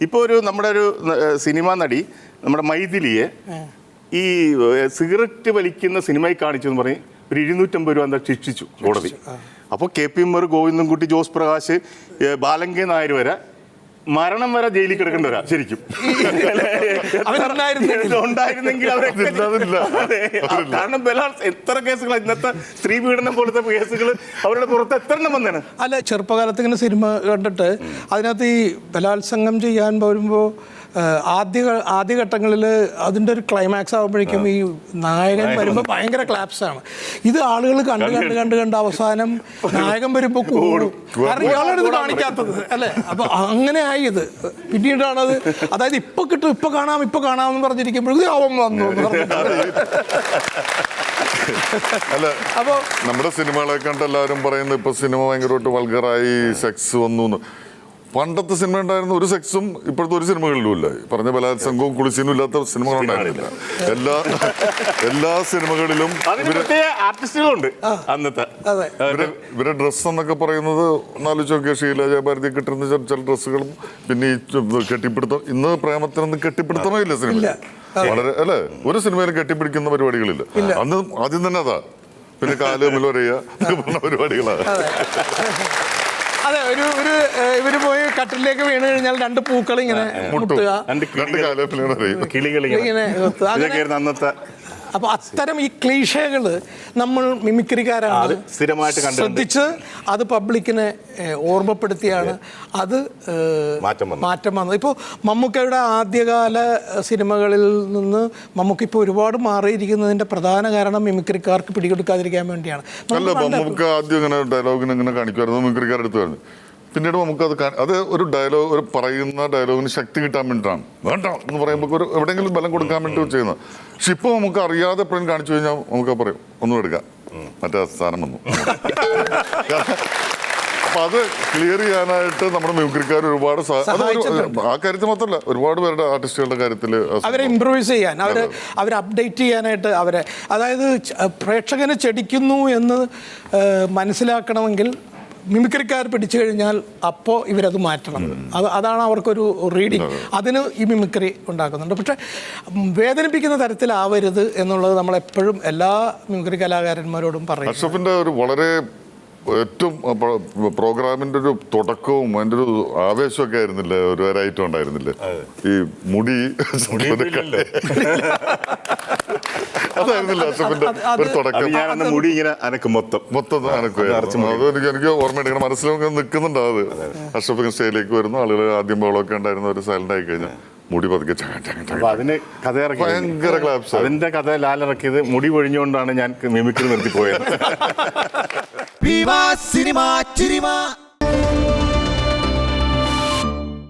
ഇപ്പോൾ നമ്മുടെ ഒരു സിനിമാ നടി നമ്മുടെ മൈഥിലിയെ ഈ സിഗരറ്റ് വലിക്കുന്ന സിനിമയിൽ കാണിച്ചു എന്ന് പറഞ്ഞ് ഒരു 250 രൂപ എന്താ ശിക്ഷിച്ചു കോടതി. അപ്പോൾ KP ഉമ്മർ, ഗോവിന്ദൻകുട്ടി, ജോസ് പ്രകാശ്, ബാലങ്കേ നായർ വരെ മരണം വരെ ജയിലിൽ കിടക്കേണ്ടവരാ ശരിക്കും. ഉണ്ടായിരുന്നെങ്കിൽ കാരണം എത്ര കേസുകൾ ഇന്നത്തെ സ്ത്രീ പീഡനം പോലത്തെ കേസുകൾ അവരുടെ പുറത്ത് എത്ര എണ്ണം വന്നേനെ. അല്ല, ചെറുപ്പകാലത്ത് ഇങ്ങനെ സിനിമ കണ്ടിട്ട് അതിനകത്ത് ഈ ബലാത്സംഗം ചെയ്യാൻ വരുമ്പോൾ ആദ്യഘട്ടങ്ങളിൽ അതിൻ്റെ ഒരു ക്ലൈമാക്സ് ആകുമ്പോഴേക്കും ഈ നായകൻ വരുമ്പോൾ ഭയങ്കര ക്ലാപ്സാണ്. ഇത് ആളുകൾ കണ്ട് അവസാനം നായകൻ വരുമ്പോൾ കൂടും. കാരണം ഇയാളാണ് ഇത് കാണിക്കാത്തത് അല്ലേ. അപ്പോൾ അങ്ങനെ ആയി ഇത്. പിന്നീടാണത്, അതായത് ഇപ്പൊ കിട്ടും, ഇപ്പൊ കാണാമെന്ന് പറഞ്ഞിരിക്കുമ്പോഴേക്കും അവൻ വന്നു. അല്ല, അപ്പൊ നമ്മുടെ സിനിമകളെ കണ്ട് എല്ലാവരും പറയുന്നത് ഇപ്പൊ സിനിമ ഭയങ്കരമായിട്ട് വൾഗറായി, സെക്സ് വന്നു. പണ്ടത്തെ സിനിമ ഉണ്ടായിരുന്ന ഒരു സെക്സും ഇപ്പോഴത്തെ ഒരു സിനിമകളിലും ഇല്ല. പറഞ്ഞ ബലാത്സംഗവും കുളിസീനും ഇല്ലാത്ത സിനിമകളുണ്ടായിരുന്നില്ല. എല്ലാ സിനിമകളിലും ആർട്ടിസ്റ്റുകളുണ്ട് അന്നത്തെ. ഇവരെ ഡ്രസ്സ് എന്നൊക്കെ പറയുന്നത് നാലോചൊക്കെ ഷീല ഭാരതി കിട്ടുന്ന ചില ഡ്രസ്സുകളും പിന്നെ ഈ കെട്ടിപ്പിടുത്തം. ഇന്ന് പ്രേമത്തിനൊന്നും കെട്ടിപ്പിടുത്തമേ ഇല്ല സിനിമ. വളരെ അല്ലെ, ഒരു സിനിമയിലും കെട്ടിപ്പിടിക്കുന്ന പരിപാടികളില്ല. അന്ന് ആദ്യം തന്നെ അതാ, പിന്നെ കാല് പറഞ്ഞ പരിപാടികളാണ്. അതെ, ഇവര് പോയി കട്ടിലേക്ക് വീണ് കഴിഞ്ഞാൽ 2 പൂക്കൾ ഇങ്ങനെ മുട്ടുക, അന്നത്തെ. അപ്പൊ അത്തരം ഈ ക്ലീഷകൾ നമ്മൾ മിമിക്രിക്കാരാണ് സ്ഥിരമായിട്ട് ശ്രദ്ധിച്ച് അത് പബ്ലിക്കിനെ ഓർമ്മപ്പെടുത്തിയാണ് അത് മാറ്റം വന്നത്. ഇപ്പോൾ മമ്മൂക്കയുടെ ആദ്യകാല സിനിമകളിൽ നിന്ന് മമ്മൂക്ക ഇപ്പോൾ ഒരുപാട് മാറിയിരിക്കുന്നതിന്റെ പ്രധാന കാരണം മിമിക്രിക്കാർക്ക് പിടികൊടുക്കാതിരിക്കാൻ വേണ്ടിയാണ്. മമ്മൂക്ക ആദ്യം ഇങ്ങനെ ഡയലോഗിന് ഇങ്ങനെ കാണിക്കുമായിരുന്നു, മിമിക്രിക്കാരെടുത്ത് പറഞ്ഞു. പിന്നീട് നമുക്കത് അത് ഒരു ഡയലോഗ്, ഒരു പറയുന്ന ഡയലോഗിന് ശക്തി കിട്ടാൻ വേണ്ടിയിട്ടാണ്. വേണ്ട എന്ന് പറയുമ്പോൾ ഒരു എവിടെയെങ്കിലും ബലം കൊടുക്കാൻ വേണ്ടി ചെയ്യുന്നത്. പക്ഷെ ഇപ്പോൾ നമുക്ക് അറിയാതെ എപ്പോഴും കാണിച്ചു കഴിഞ്ഞാൽ നമുക്ക് പറയും ഒന്നും എടുക്കാം, മറ്റേ സ്ഥാനം വന്നു. അപ്പൊ അത് ക്ലിയർ ചെയ്യാനായിട്ട് നമ്മുടെ മിമിക്രിക്കാർ ഒരുപാട് ആ കാര്യത്തിൽ മാത്രമല്ല, ഒരുപാട് പേരുടെ ആർട്ടിസ്റ്റുകളുടെ കാര്യത്തിൽ അവരെ ഇംപ്രൂവൈസ് ചെയ്യാൻ, അവരെ അപ്ഡേറ്റ് ചെയ്യാനായിട്ട്, അവരെ അതായത് പ്രേക്ഷകനെ ചെടിക്കുന്നു എന്ന് മനസ്സിലാക്കണമെങ്കിൽ മിമിക്രിക്കാർ പിടിച്ചു കഴിഞ്ഞാൽ അപ്പോൾ ഇവരത് മാറ്റണം. അതാണ് അവർക്കൊരു റീഡിങ്. അതിന് ഈ മിമിക്രി ഉണ്ടാക്കുന്നുണ്ട്. പക്ഷെ വേദനിപ്പിക്കുന്ന തരത്തിലാവരുത് എന്നുള്ളത് നമ്മളെപ്പോഴും എല്ലാ മിമിക്രി കലാകാരന്മാരോടും പറയും. അഷ്റഫിന്റെ ഒരു വളരെ ഏറ്റവും പ്രോഗ്രാമിന്റെ ഒരു തുടക്കവും അതിന്റെ ഒരു ആവേശമൊക്കെ ആയിരുന്നില്ലേ, ഒരു ഐറ്റം ഉണ്ടായിരുന്നില്ലേ, ഈ മുടി അതായിരുന്നില്ല അഷ്റഫിന്റെ ഒരു തുടക്കം. മുടി ഇങ്ങനെ അനക്കും, മൊത്തം അനക്കുമായിരുന്നു. അത് എനിക്ക് ഓർമ്മയുണ്ട്, ഇങ്ങനെ മനസ്സിലൊക്കെ നിൽക്കുന്നുണ്ട്. അത് അഷ്റഫ് സ്റ്റേജിലേക്ക് വരുന്ന ആളുകൾ ആദ്യം ബോളൊക്കെ ഉണ്ടായിരുന്ന ഒരു സൈലന്റ് ആയി കഴിഞ്ഞാൽ മുടി പതുക്കെ അതിന് കഥ ഇറക്കി ഭയങ്കര ക്ലാപ്സ്. അതിന്റെ കഥ ലാലിറക്കിയത് മുടി പൊഴിഞ്ഞുകൊണ്ടാണ് ഞാൻ മിമിക്രി നിർത്തിപ്പോയത്.